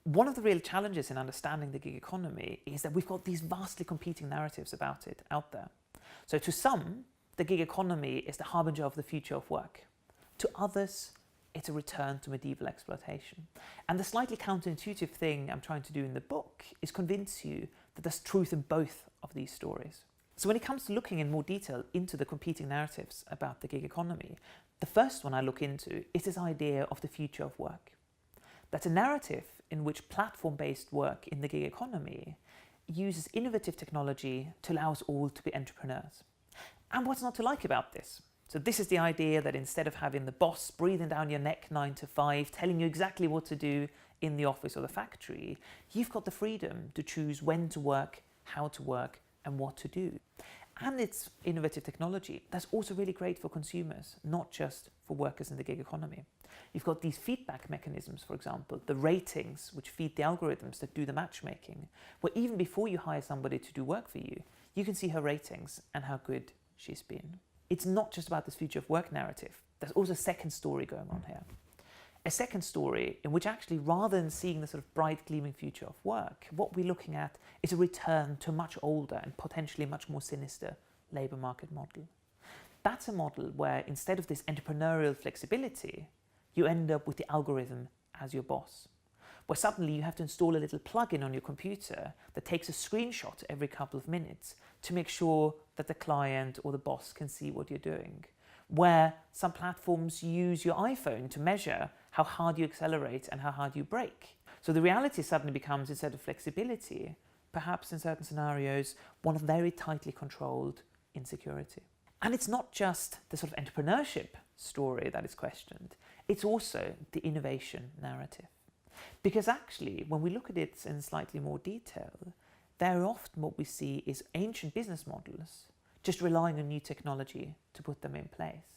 One of the real challenges in understanding the gig economy is that we've got these vastly competing narratives about it out there. So to some, the gig economy is the harbinger of the future of work. To others, it's a return to medieval exploitation. And the slightly counterintuitive thing I'm trying to do in the book is convince you that there's truth in both of these stories. So when it comes to looking in more detail into the competing narratives about the gig economy, the first one I look into is this idea of the future of work. That's a narrative in which platform-based work in the gig economy uses innovative technology to allow us all to be entrepreneurs. And what's not to like about this? So this is the idea that instead of having the boss breathing down your neck 9 to 5, telling you exactly what to do in the office or the factory, you've got the freedom to choose when to work, how to work, and what to do. And it's innovative technology that's also really great for consumers, not just for workers in the gig economy. You've got these feedback mechanisms, for example, the ratings which feed the algorithms that do the matchmaking, where even before you hire somebody to do work for you, you can see her ratings and how good she's been. It's not just about this future of work narrative. There's also a second story going on here. A second story in which actually, rather than seeing the sort of bright gleaming future of work, what we're looking at is a return to a much older and potentially much more sinister labour market model. That's a model where instead of this entrepreneurial flexibility, you end up with the algorithm as your boss, where suddenly you have to install a little plugin on your computer that takes a screenshot every couple of minutes to make sure that the client or the boss can see what you're doing, where some platforms use your iPhone to measure how hard you accelerate and how hard you brake. So the reality suddenly becomes, instead of flexibility, perhaps in certain scenarios, one of very tightly controlled insecurity. And it's not just the sort of entrepreneurship story that is questioned, it's also the innovation narrative. Because actually, when we look at it in slightly more detail, very often what we see is ancient business models just relying on new technology to put them in place.